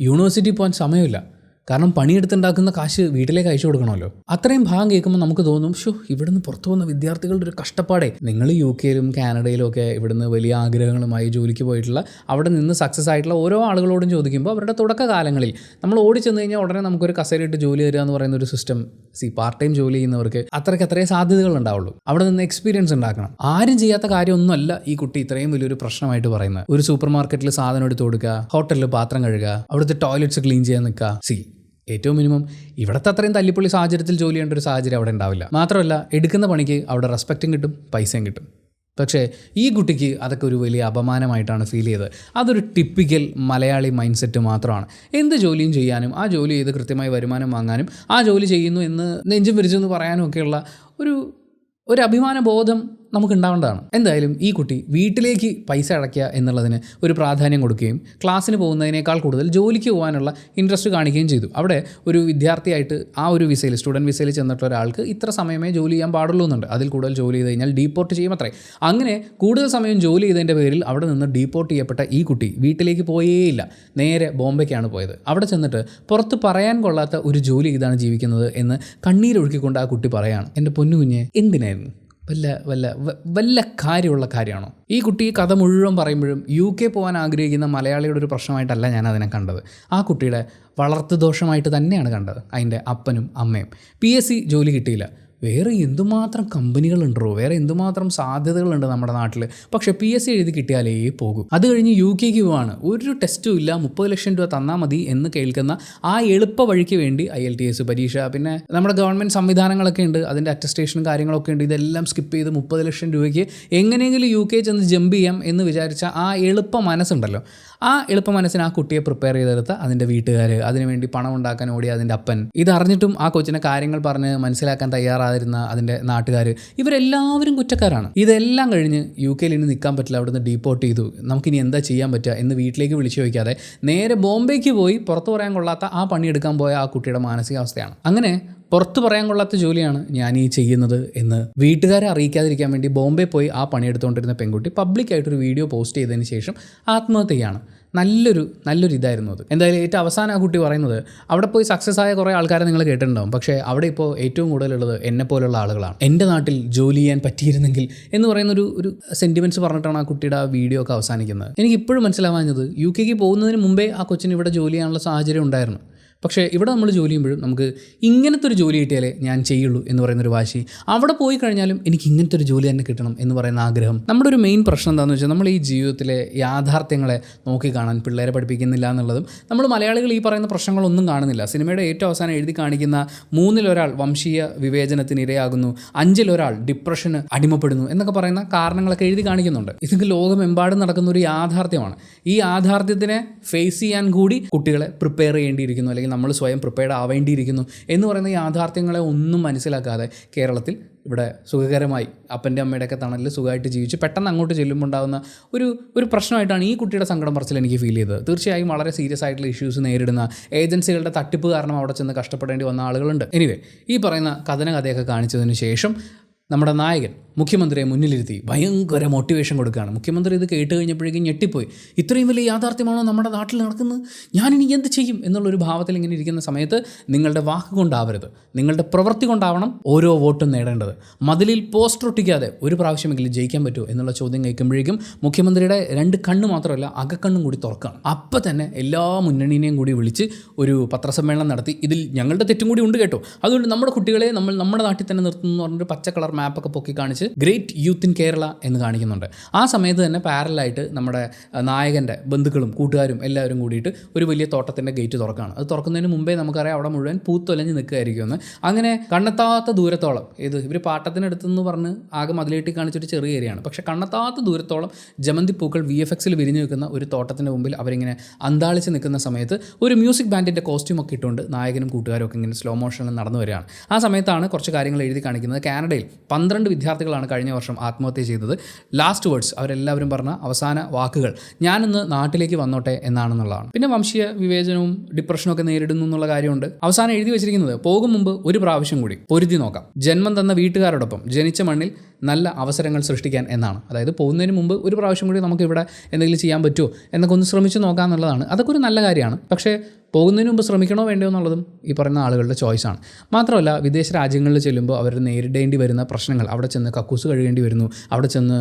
യൂണിവേഴ്സിറ്റി പോകാൻ സമയമില്ല. കാരണം പണിയെടുത്തുണ്ടാക്കുന്ന കാശ് വീട്ടിലേക്ക് അയച്ചു കൊടുക്കണമല്ലോ. അത്രയും ഭാഗം കേൾക്കുമ്പോൾ നമുക്ക് തോന്നും, ഇവിടുന്ന് പുറത്തു പോകുന്ന വിദ്യാർത്ഥികളുടെ ഒരു കഷ്ടപ്പാടേ. നിങ്ങൾ UK കാനഡയിലും ഒക്കെ ഇവിടുന്ന് വലിയ ആഗ്രഹങ്ങളുമായി ജോലിക്ക് പോയിട്ടുള്ള അവിടെ നിന്ന് സക്സസ് ആയിട്ടുള്ള ഓരോ ആളുകളോടും ചോദിക്കുമ്പോൾ അവരുടെ തുടക്കകാലങ്ങളിൽ നമ്മൾ ഓടിച്ചെന്ന് കഴിഞ്ഞാൽ ഉടനെ നമുക്കൊരു കസേരയിട്ട് ജോലി തരിക എന്ന് പറയുന്ന ഒരു സിസ്റ്റം പാർട്ട് ടൈം ജോലി ചെയ്യുന്നവർക്ക് അത്രയ്ക്ക് സാധ്യതകൾ ഉണ്ടാവുള്ളൂ. അവിടെ നിന്ന് എക്സ്പീരിയൻസ് ഉണ്ടാക്കണം. ആരും ചെയ്യാത്ത കാര്യമൊന്നുമല്ല ഈ കുട്ടി ഇത്രയും വലിയൊരു പ്രശ്നമായിട്ട് പറയുന്നത്. ഒരു സൂപ്പർ മാർക്കറ്റിൽ സാധനം എടുത്ത് കൊടുക്കുക, ഹോട്ടലിൽ പാത്രം കഴുകുക, അവിടുത്തെ ടോയ്ലറ്റ്സ് ക്ലീൻ ചെയ്യാൻ നിൽക്കുക. ഏറ്റവും മിനിമം ഇവിടുത്തെ അത്രയും തല്ലിപ്പൊളി സാഹചര്യത്തിൽ ജോലി ചെയ്യേണ്ട ഒരു സാഹചര്യം അവിടെ ഉണ്ടാവില്ല. മാത്രമല്ല എടുക്കുന്ന പണിക്ക് അവിടെ റെസ്പെക്റ്റും കിട്ടും, പൈസയും കിട്ടും. പക്ഷേ ഈ കുട്ടിക്ക് അതൊക്കെ ഒരു വലിയ അപമാനമായിട്ടാണ് ഫീൽ ചെയ്തത്. അതൊരു ടിപ്പിക്കൽ മലയാളി മൈൻഡ് സെറ്റ് മാത്രമാണ്. എന്ത് ജോലിയും ചെയ്യാനും ആ ജോലി ചെയ്ത് കൃത്യമായി വരുമാനം വാങ്ങാനും ആ ജോലി ചെയ്യുന്നു എന്ന് നെഞ്ചും വിരിച്ചെന്ന് പറയാനും ഒക്കെയുള്ള ഒരു അഭിമാന ബോധം നമുക്കുണ്ടാവേണ്ടതാണ്. എന്തായാലും ഈ കുട്ടി വീട്ടിലേക്ക് പൈസ അടയ്ക്കുക എന്നുള്ളതിന് ഒരു പ്രാധാന്യം കൊടുക്കുകയും ക്ലാസ്സിന് പോകുന്നതിനേക്കാൾ കൂടുതൽ ജോലിക്ക് പോകാനുള്ള ഇൻട്രസ്റ്റ് കാണിക്കുകയും ചെയ്തു. അവിടെ ഒരു വിദ്യാർത്ഥിയായിട്ട് ആ ഒരു വിസയിൽ സ്റ്റുഡൻറ്റ് വിസയിൽ ചെന്നിട്ടുള്ള ഒരാൾക്ക് ഇത്ര സമയമേ ജോലി ചെയ്യാൻ പാടുള്ളൂ എന്നുണ്ട്. അതിൽ കൂടുതൽ ജോലി ചെയ്ത് കഴിഞ്ഞാൽ ഡീപ്പോർട്ട് ചെയ്യും അത്രേ. അങ്ങനെ കൂടുതൽ സമയം ജോലി ചെയ്തതിൻ്റെ പേരിൽ അവിടെ നിന്ന് ഡീപ്പോർട്ട് ചെയ്യപ്പെട്ട ഈ കുട്ടി വീട്ടിലേക്ക് പോയേയില്ല, നേരെ ബോംബെക്കാണ് പോയത്. അവിടെ ചെന്നിട്ട് പുറത്ത് പറയാൻ കൊള്ളാത്ത ഒരു ജോലി ഇതാണ് ജീവിക്കുന്നത് എന്ന് കണ്ണീരൊഴുക്കിക്കൊണ്ട് ആ കുട്ടി പറയാണ്. എൻ്റെ പൊന്നു കുഞ്ഞെ, എന്തിനായിരുന്നു? വല്ല കാര്യമുള്ള കാര്യമാണോ? ഈ കുട്ടി ഈ കഥ മുഴുവൻ പറയുമ്പോഴും UK പോകാൻ ആഗ്രഹിക്കുന്ന മലയാളിയുടെ ഒരു പ്രശ്നമായിട്ടല്ല ഞാൻ അതിനെ കണ്ടത്. ആ കുട്ടിയുടെ വളർത്തു ദോഷമായിട്ട് തന്നെയാണ് കണ്ടത്. അതിൻ്റെ അപ്പനും അമ്മയും. PSC ജോലി കിട്ടിയില്ല. വേറെ എന്തുമാത്രം കമ്പനികളുണ്ടോ, വേറെ എന്തുമാത്രം സാധ്യതകളുണ്ട് നമ്മുടെ നാട്ടിൽ. പക്ഷേ PSC എഴുതി കിട്ടിയാലേ പോകും. അത് കഴിഞ്ഞ് UK പോവാണ്. ഒരു ടെസ്റ്റും ഇല്ല, 30 ലക്ഷം രൂപ തന്നാൽ മതി എന്ന് കേൾക്കുന്ന ആ എളുപ്പ വഴിക്ക് വേണ്ടി IELTS പരീക്ഷ, പിന്നെ നമ്മുടെ ഗവൺമെൻറ് സംവിധാനങ്ങളൊക്കെ ഉണ്ട്, അതിൻ്റെ അറ്റസ്റ്റേഷനും കാര്യങ്ങളൊക്കെ ഉണ്ട്. ഇതെല്ലാം സ്കിപ്പ് ചെയ്ത് 30 ലക്ഷം രൂപയ്ക്ക് എങ്ങനെയെങ്കിലും UK ചെന്ന് ജമ്പ് ചെയ്യാം എന്ന് വിചാരിച്ച ആ എളുപ്പ മനസ്സുണ്ടല്ലോ, ആ എളുപ്പ മനസ്സിന് ആ കുട്ടിയെ പ്രിപ്പയർ ചെയ്തെടുത്ത അതിൻ്റെ വീട്ടുകാർ, അതിനുവേണ്ടി പണം ഉണ്ടാക്കാൻ ഓടിയ അതിൻ്റെ അപ്പൻ, ഇതറിഞ്ഞിട്ടും ആ കൊച്ചിനെ കാര്യങ്ങൾ പറഞ്ഞ് മനസ്സിലാക്കാൻ തയ്യാറായിരുന്ന അതിൻ്റെ നാട്ടുകാർ, ഇവരെല്ലാവരും കുറ്റക്കാരാണ്. ഇതെല്ലാം കഴിഞ്ഞ് UK ഇനി നിൽക്കാൻ പറ്റില്ല, അവിടുന്ന് ഡീപ്പോർട്ട് ചെയ്തു, നമുക്കിനി എന്താ ചെയ്യാൻ പറ്റുക എന്ന് വീട്ടിലേക്ക് വിളിച്ചു ചോദിക്കാതെ നേരെ ബോംബെക്ക് പോയി പുറത്ത് പറയാൻ കൊള്ളാത്ത ആ പണിയെടുക്കാൻ പോയ ആ കുട്ടിയുടെ മാനസികാവസ്ഥയാണ്. അങ്ങനെ പുറത്ത് പറയാൻ കൊള്ളാത്ത ജോലിയാണ് ഞാൻ ഈ ചെയ്യുന്നത് എന്ന് വീട്ടുകാരെ അറിയിക്കാതിരിക്കാൻ വേണ്ടി ബോംബെ പോയി ആ പണിയെടുത്തുകൊണ്ടിരുന്ന പെൺകുട്ടി പബ്ലിക്കായിട്ടൊരു വീഡിയോ പോസ്റ്റ് ചെയ്തതിന് ശേഷം ആത്മഹത്യയാണ്. നല്ലൊരു ഇതായിരുന്നു അത്. എന്തായാലും ഏറ്റവും അവസാനം ആ കുട്ടി പറയുന്നത്, അവിടെ പോയി സക്സസ് ആയ കുറേ ആൾക്കാരെ നിങ്ങൾ കേട്ടിട്ടുണ്ടാവും, പക്ഷേ അവിടെ ഇപ്പോൾ ഏറ്റവും കൂടുതലുള്ളത് എന്നെപ്പോലുള്ള ആളുകളാണ്. എൻ്റെ നാട്ടിൽ ജോലി ചെയ്യാൻ പറ്റിയിരുന്നെങ്കിൽ എന്ന് പറയുന്ന ഒരു സെൻറ്റിമെൻറ്റ്സ് പറഞ്ഞിട്ടാണ് ആ കുട്ടിയുടെ ആ വീഡിയോ ഒക്കെ അവസാനിക്കുന്നത്. എനിക്ക് ഇപ്പോഴും മനസ്സിലാവാഞ്ഞത് UK പോകുന്നതിന് മുമ്പേ ആ കൊച്ചിന് ഇവിടെ ജോലി ചെയ്യാനുള്ള സാഹചര്യം ഉണ്ടായിരുന്നു. പക്ഷേ ഇവിടെ നമ്മൾ ജോലി ചെയ്യുമ്പോഴും നമുക്ക് ഇങ്ങനത്തെ ഒരു ജോലി കിട്ടിയാലേ ഞാൻ ചെയ്യുള്ളൂ എന്ന് പറയുന്നൊരു വാശി, അവിടെ പോയി കഴിഞ്ഞാലും എനിക്ക് ഇങ്ങനത്തെ ഒരു ജോലി തന്നെ കിട്ടണം എന്ന് പറയുന്ന ആഗ്രഹം. നമ്മുടെ ഒരു മെയിൻ പ്രശ്നം എന്താണെന്ന് വെച്ചാൽ നമ്മൾ ഈ ജീവിതത്തിലെ യാഥാർത്ഥ്യങ്ങളെ നോക്കിക്കാണാൻ പിള്ളേരെ പഠിപ്പിക്കുന്നില്ല എന്നുള്ളതും, നമ്മൾ മലയാളികൾ ഈ പറയുന്ന പ്രശ്നങ്ങളൊന്നും കാണുന്നില്ല. സിനിമയുടെ ഏറ്റവും അവസാനം എഴുതി കാണിക്കുന്ന 3-ൽ 1 വംശീയ വിവേചനത്തിന് ഇരയാകുന്നു, 5-ൽ 1 ഡിപ്രഷന് അടിമപ്പെടുന്നു എന്നൊക്കെ പറയുന്ന കാരണങ്ങളൊക്കെ എഴുതി കാണിക്കുന്നുണ്ട്. ഇതൊക്കെ ലോകമെമ്പാടും നടക്കുന്ന ഒരു യാഥാർത്ഥ്യമാണ്. ഈ യാഥാർത്ഥ്യത്തിനെ ഫേസ് ചെയ്യാൻ കൂടി കുട്ടികളെ പ്രിപ്പയർ ചെയ്യേണ്ടിയിരിക്കുന്നു, അല്ലെങ്കിൽ നമ്മൾ സ്വയം പ്രിപ്പയർഡ് ആവേണ്ടിയിരിക്കുന്നു എന്ന് പറയുന്ന യാഥാർത്ഥ്യങ്ങളെ ഒന്നും മനസ്സിലാക്കാതെ കേരളത്തിൽ ഇവിടെ സുഖകരമായി അപ്പൻ്റെ അമ്മയുടെയൊക്കെ തണലിൽ സുഖമായിട്ട് ജീവിച്ച് പെട്ടെന്ന് അങ്ങോട്ട് ചെല്ലുമ്പോൾ ഉണ്ടാകുന്ന ഒരു പ്രശ്നമായിട്ടാണ് ഈ കുട്ടിയുടെ സങ്കടം പറച്ചിൽ എനിക്ക് ഫീൽ ചെയ്തത്. തീർച്ചയായും വളരെ സീരിയസ് ആയിട്ടുള്ള ഇഷ്യൂസ് നേരിടുന്ന, ഏജൻസികളുടെ തട്ടിപ്പ് കാരണം അവിടെ ചെന്ന് കഷ്ടപ്പെടേണ്ടി വന്ന ആളുകളുണ്ട്. എനിവേ, ഈ പറയുന്ന കഥയൊക്കെ കാണിച്ചതിന് ശേഷം നമ്മുടെ നായകൻ മുഖ്യമന്ത്രിയെ മുന്നിലിരുത്തി ഭയങ്കര മോട്ടിവേഷൻ കൊടുക്കുകയാണ്. മുഖ്യമന്ത്രി ഇത് കേട്ട് കഴിഞ്ഞപ്പോഴേക്കും ഞെട്ടിപ്പോയി. ഇത്രയും വലിയ യാഥാർത്ഥ്യമാണോ നമ്മുടെ നാട്ടിൽ നടക്കുന്നത്? ഞാനിനി എന്ത് ചെയ്യും എന്നുള്ളൊരു ഭാവത്തിൽ ഇങ്ങനെ ഇരിക്കുന്ന സമയത്ത് നിങ്ങളുടെ വാക്ക് കൊണ്ടാവരുത്, നിങ്ങളുടെ പ്രവൃത്തി കൊണ്ടാവണം ഓരോ വോട്ടും നേടേണ്ടത്. മതിലിൽ പോസ്റ്റർ ഒട്ടിക്കാതെ ഒരു പ്രാവശ്യമെങ്കിലും ജയിക്കാൻ പറ്റുമോ എന്നുള്ള ചോദ്യം കേൾക്കുമ്പോഴേക്കും മുഖ്യമന്ത്രിയുടെ 2 കണ്ണ് മാത്രമല്ല അകക്കണ്ണും കൂടി തുറക്കുകയാണ്. അപ്പം തന്നെ എല്ലാ മുന്നണിയെയും കൂടി വിളിച്ച് ഒരു പത്രസമ്മേളനം നടത്തി. ഇതിൽ ഞങ്ങളുടെ തെറ്റും കൂടി ഉണ്ട് കേട്ടോ, അതുകൊണ്ട് നമ്മുടെ കുട്ടികളെ നമ്മൾ നമ്മുടെ നാട്ടിൽ തന്നെ നിർത്തുന്നു എന്ന് പറഞ്ഞൊരു പച്ച കളർ മാപ്പൊക്കെ പൊക്കി കാണിച്ച് ഗ്രേറ്റ് യൂത്ത് ഇൻ കേരള എന്ന് കാണിക്കുന്നുണ്ട്. ആ സമയത്ത് തന്നെ പാരലായിട്ട് നമ്മുടെ നായകൻ്റെ ബന്ധുക്കളും കൂട്ടുകാരും എല്ലാവരും കൂടിയിട്ട് ഒരു വലിയ തോട്ടത്തിൻ്റെ ഗേറ്റ് തുറക്കുകയാണ്. അത് തുറക്കുന്നതിന് മുമ്പേ നമുക്കറിയാം അവിടെ മുഴുവൻ പൂത്തൊലഞ്ഞ് നിൽക്കുകയായിരിക്കുമെന്ന്. അങ്ങനെ കണ്ണെത്താത്ത ദൂരത്തോളം ഇവർ പാട്ടത്തിനടുത്തെന്ന് പറഞ്ഞ് ആകെ മതിലേട്ടി കാണിച്ചൊരു ചെറിയ ഏരിയയാണ്. പക്ഷേ കണ്ണെത്താത്ത ദൂരത്തോളം ജമന്തി പൂക്കൾ VFXൽ വിരിഞ്ഞു നിൽക്കുന്ന ഒരു തോട്ടത്തിൻ്റെ മുമ്പിൽ അവരിങ്ങനെ അന്താളിച്ച് നിൽക്കുന്ന സമയത്ത് ഒരു മ്യൂസിക് ബാൻഡിൻ്റെ കോസ്റ്റ്യൂമൊക്കെ ഇട്ടുകൊണ്ട് നായകനും കൂട്ടുകാരും ഒക്കെ ഇങ്ങനെ സ്ലോ മോഷനിൽ നടന്നു വരികയാണ്. ആ സമയത്താണ് കുറച്ച് കാര്യങ്ങൾ എഴുതി കാണിക്കുന്നത്. കാനഡയിൽ 12 വിദ്യാർത്ഥികളാണ് കഴിഞ്ഞ വർഷം ആത്മഹത്യ ചെയ്തത്. ലാസ്റ്റ് വേർഡ്സ് അവരെല്ലാവരും പറഞ്ഞ അവസാന വാക്കുകൾ ഞാനിന്ന് നാട്ടിലേക്ക് വന്നോട്ടെ എന്നാണെന്നുള്ളതാണ്. പിന്നെ വംശീയ വിവേചനവും ഡിപ്രഷനും ഒക്കെ നേരിടുന്നു എന്നുള്ള കാര്യമുണ്ട്. അവസാനം എഴുതി വെച്ചിരിക്കുന്നത് പോകും മുമ്പ് ഒരു പ്രാവശ്യം കൂടി പൊരുതി നോക്കാം, ജന്മം തന്ന വീട്ടുകാരോടൊപ്പം ജനിച്ച മണ്ണിൽ നല്ല അവസരങ്ങൾ സൃഷ്ടിക്കാൻ എന്നാണ്. അതായത് പോകുന്നതിന് മുമ്പ് ഒരു പ്രാവശ്യം കൂടി നമുക്ക് ഇവിടെ എന്തെങ്കിലും ചെയ്യാൻ പറ്റുമോ എന്നൊക്കെ ഒന്ന് ശ്രമിച്ച് നോക്കാം എന്നുള്ളതാണ്. അതൊക്കെ ഒരു നല്ല കാര്യമാണ്. പക്ഷേ പോകുന്നതിന് മുമ്പ് ശ്രമിക്കണോ വേണ്ടയോ എന്നുള്ളതും ഈ പറയുന്ന ആളുകളുടെ ചോയ്സാണ്. മാത്രമല്ല വിദേശ രാജ്യങ്ങളിൽ ചെല്ലുമ്പോൾ അവർ നേരിടേണ്ടി വരുന്ന പ്രശ്നങ്ങൾ, അവിടെ ചെന്ന് കക്കൂസ് കഴുകേണ്ടി വരുന്നു, അവിടെ ചെന്ന്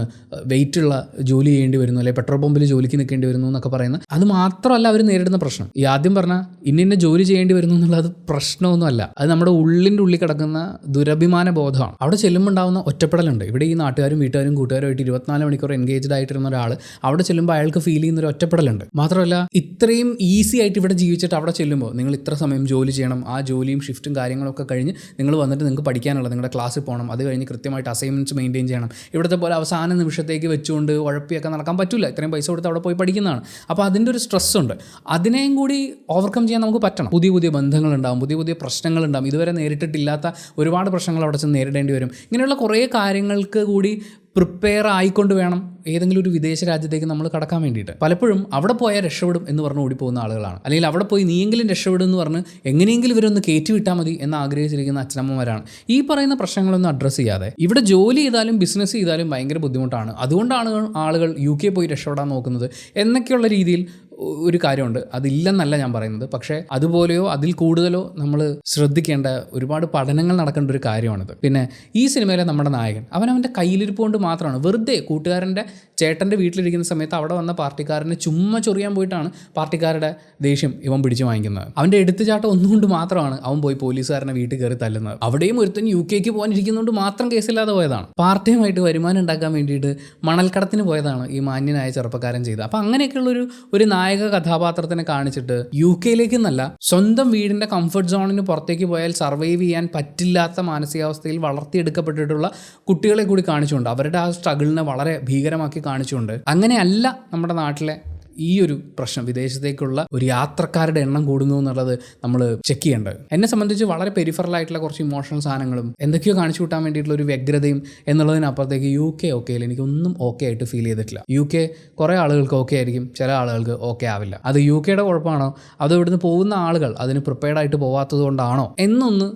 വെയിറ്റുള്ള ജോലി ചെയ്യേണ്ടി വരുന്നു, അല്ലെങ്കിൽ പെട്രോൾ പമ്പിൽ ജോലിക്ക് നിൽക്കേണ്ടി വരുന്നു എന്നൊക്കെ പറയുന്നത് അത് മാത്രമല്ല അവർ നേരിടുന്ന പ്രശ്നം. ഈ ആദ്യം പറഞ്ഞാൽ ഇന്ന ജോലി ചെയ്യേണ്ടി വരുന്നു എന്നുള്ളത് പ്രശ്നമൊന്നുമല്ല, അത് നമ്മുടെ ഉള്ളിൻ്റെ ഉള്ളിൽ കിടക്കുന്ന ദുരഭിമാന ബോധമാണ്. അവിടെ ചെല്ലുമ്പോൾ ഉണ്ടാകുന്ന ഒറ്റപ്പെടലുണ്ട്. ഇവിടെ ഈ നാട്ടുകാരും വീട്ടുകാരും കൂട്ടുകാരുമായിട്ട് 24 മണിക്കൂർ എൻഗേജ്ഡ് ആയിട്ടിരുന്ന ഒരാൾ അവിടെ ചെല്ലുമ്പോൾ അയാൾക്ക് ഫീൽ ചെയ്യുന്ന ഒരു ഒറ്റപ്പെടലുണ്ട്. മാത്രമല്ല ഇത്രയും ഈസി ആയിട്ട് ഇവിടെ ജീവിച്ചിട്ട് അവിടെ ചെല്ലുമ്പോൾ നിങ്ങൾ ഇത്ര സമയം ജോലി ചെയ്യണം, ആ ജോലിയും ഷിഫ്റ്റും കാര്യങ്ങളൊക്കെ കഴിഞ്ഞ് നിങ്ങൾ വന്നിട്ട് നിങ്ങൾക്ക് പഠിക്കാനുള്ളത് നിങ്ങളുടെ ക്ലാസ്സിൽ പോകണം, അത് കഴിഞ്ഞ് കൃത്യമായിട്ട് അസൈൻമെൻറ്റ്സ് മെയിൻറ്റെയിൻ ചെയ്യണം. ഇവിടുത്തെ പോലെ അവസാന നിമിഷത്തേക്ക് വെച്ചുകൊണ്ട് ഉഴപ്പിയൊക്കെ നടക്കാൻ പറ്റില്ല. ഇത്രയും പൈസ കൊടുത്ത് അവിടെ പോയി പഠിക്കുന്നതാണ്. അപ്പോൾ അതിൻ്റെ ഒരു സ്ട്രെസ് ഉണ്ട്. അതിനെയും കൂടി ഓവർകം ചെയ്യാൻ നമുക്ക് പറ്റണം. പുതിയ പുതിയ ബന്ധങ്ങളുണ്ടാകും, പുതിയ പുതിയ പ്രശ്നങ്ങളുണ്ടാകും, ഇതുവരെ നേരിട്ടിട്ടില്ലാത്ത ഒരുപാട് പ്രശ്നങ്ങൾ അവിടെ ചെന്ന് നേരിടേണ്ടി വരും. ഇങ്ങനെയുള്ള കുറേ കാര്യങ്ങൾക്ക് കൂടി പ്രിപ്പയർ ആയിക്കൊണ്ട് വേണം ഏതെങ്കിലും ഒരു വിദേശ രാജ്യത്തേക്ക് നമ്മൾ കടക്കാൻ വേണ്ടിയിട്ട്. പലപ്പോഴും അവിടെ പോയാൽ രക്ഷപ്പെടും എന്ന് പറഞ്ഞ് ഓടിപ്പോകുന്ന ആളുകളാണ്. അല്ലെങ്കിൽ അവിടെ പോയി നീയെങ്കിലും രക്ഷപ്പെടും എന്ന് പറഞ്ഞ് എങ്ങനെയെങ്കിലും ഇവരൊന്ന് കയറ്റി വിട്ടാൽ മതി എന്ന് ആഗ്രഹിച്ചിരിക്കുന്ന അച്ഛനമ്മമാരാണ്. ഈ പറയുന്ന പ്രശ്നങ്ങളൊന്നും അഡ്രസ്സ് ചെയ്യാതെ ഇവിടെ ജോലി ചെയ്താലും ബിസിനസ് ചെയ്താലും ഭയങ്കര ബുദ്ധിമുട്ടാണ്, അതുകൊണ്ടാണ് ആളുകൾ UK പോയി രക്ഷപ്പെടാൻ നോക്കുന്നത് എന്നൊക്കെയുള്ള രീതിയിൽ ഒരു കാര്യമുണ്ട്. അതില്ലെന്നല്ല ഞാൻ പറയുന്നത്. പക്ഷേ അതുപോലെയോ അതിൽ കൂടുതലോ നമ്മൾ ശ്രദ്ധിക്കേണ്ട ഒരുപാട് പഠനങ്ങൾ നടക്കേണ്ട ഒരു കാര്യമാണിത്. പിന്നെ ഈ സിനിമയിലെ നമ്മുടെ നായകൻ അവൻ്റെ കയ്യിലിരിപ്പ് കൊണ്ട് മാത്രമാണ് വെറുതെ കൂട്ടുകാരൻ്റെ ചേട്ടൻ്റെ വീട്ടിലിരിക്കുന്ന സമയത്ത് അവിടെ വന്ന പാർട്ടിക്കാരനെ ചുമ്മാ ചൊറിയാൻ പോയിട്ടാണ് പാർട്ടിക്കാരുടെ ദേഷ്യം ഇവൻ പിടിച്ചു വാങ്ങിക്കുന്നത്. അവൻ്റെ എടുത്തുചാട്ടം ഒന്നുകൊണ്ട് മാത്രമാണ് അവൻ പോയി പോലീസുകാരനെ വീട്ടിൽ കയറി തല്ലുന്നത്. അവിടെയും ഒരുത്തൻ UK പോകാനിരിക്കുന്നതുകൊണ്ട് മാത്രം കേസില്ലാതെ പോയതാണ്. പാർട്ടിയുമായിട്ട് വരുമാനം ഉണ്ടാക്കാൻ വേണ്ടിയിട്ട് മണൽക്കടത്തിന് പോയതാണ് ഈ മാന്യനായ ചെറുപ്പക്കാരൻ ചെയ്തത്. അപ്പം അങ്ങനെയൊക്കെയുള്ളൊരു നായക കഥാപാത്രത്തിനെ കാണിച്ചിട്ട് UK എന്നല്ല സ്വന്തം വീടിൻ്റെ കംഫർട്ട് സോണിന് പുറത്തേക്ക് പോയാൽ സർവൈവ് ചെയ്യാൻ പറ്റില്ലാത്ത മാനസികാവസ്ഥയിൽ വളർത്തിയെടുക്കപ്പെട്ടിട്ടുള്ള കുട്ടികളെ കൂടി കാണിച്ചുകൊണ്ട് അവരുടെ ആ സ്ട്രഗിളിനെ വളരെ ഭീകരമാക്കി കാണിച്ചുകൊണ്ട് അങ്ങനെയല്ല നമ്മുടെ നാട്ടിലെ ഈ ഒരു പ്രശ്നം, വിദേശത്തേക്കുള്ള ഒരു യാത്രക്കാരുടെ എണ്ണം കൂടുന്നു എന്നുള്ളത് നമ്മൾ ചെക്ക് ചെയ്യേണ്ടത്. എന്നെ സംബന്ധിച്ച് വളരെ പെരിഫറലായിട്ടുള്ള കുറച്ച് ഇമോഷണൽ സാധനങ്ങളും എന്തൊക്കെയോ കാണിച്ചു കൂട്ടാൻ വേണ്ടിയിട്ടുള്ള ഒരു വ്യഗ്രതയും എന്നുള്ളതിനപ്പുറത്തേക്ക് UK എനിക്കൊന്നും ഓക്കെ ആയിട്ട് ഫീൽ ചെയ്തിട്ടില്ല. UK കുറേ ആളുകൾക്ക് ഓക്കെ ആയിരിക്കും, ചില ആളുകൾക്ക് ഓക്കെ ആവില്ല. അത് UKയുടെ കുഴപ്പമാണോ അതോ ഇവിടുന്ന് പോകുന്ന ആളുകൾ അതിന് പ്രിപ്പയർഡ് ആയിട്ട് പോകാത്തത് കൊണ്ടാണോ എന്നൊന്ന്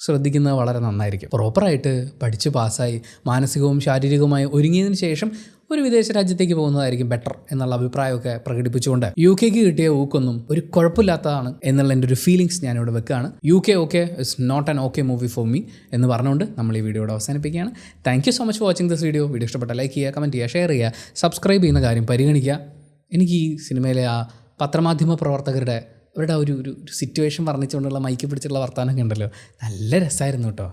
ശ്രദ്ധിക്കുന്നത് വളരെ നന്നായിരിക്കും. പ്രോപ്പറായിട്ട് പഠിച്ച് പാസ്സായി മാനസികവും ശാരീരികവുമായി ഒരുങ്ങിയതിന് ശേഷം ഒരു വിദേശ രാജ്യത്തേക്ക് പോകുന്നതായിരിക്കും ബെറ്റർ എന്നുള്ള അഭിപ്രായമൊക്കെ പ്രകടിപ്പിച്ചുകൊണ്ട് UK കിട്ടിയ ഊക്കൊന്നും ഒരു കുഴപ്പമില്ലാത്തതാണ് എന്നുള്ള എൻ്റെ ഒരു ഫീലിങ്സ് ഞാനിവിടെ വെക്കുകയാണ്. UK is not an okay movie for me എന്ന് പറഞ്ഞുകൊണ്ട് നമ്മൾ ഈ വീഡിയോയുടെ അവസാനിപ്പിക്കുകയാണ്. Thank you so much for watching this video. Video ഇഷ്ടപ്പെട്ട ലൈക്ക് ചെയ്യുക, കമൻറ്റ് ചെയ്യുക, ഷെയർ ചെയ്യുക, സബ്സ്ക്രൈബ് ചെയ്യുന്ന കാര്യം പരിഗണിക്കുക. എനിക്ക് ഈ സിനിമയിലെ ആ പത്രമാധ്യമ പ്രവർത്തകരുടെ അവരുടെ ഒരു സിറ്റുവേഷൻ പറഞ്ഞുകൊണ്ടുള്ള മൈക്ക് പിടിച്ചുള്ള വർത്താനമൊക്കെ ഉണ്ടല്ലോ, നല്ല രസമായിരുന്നു കേട്ടോ.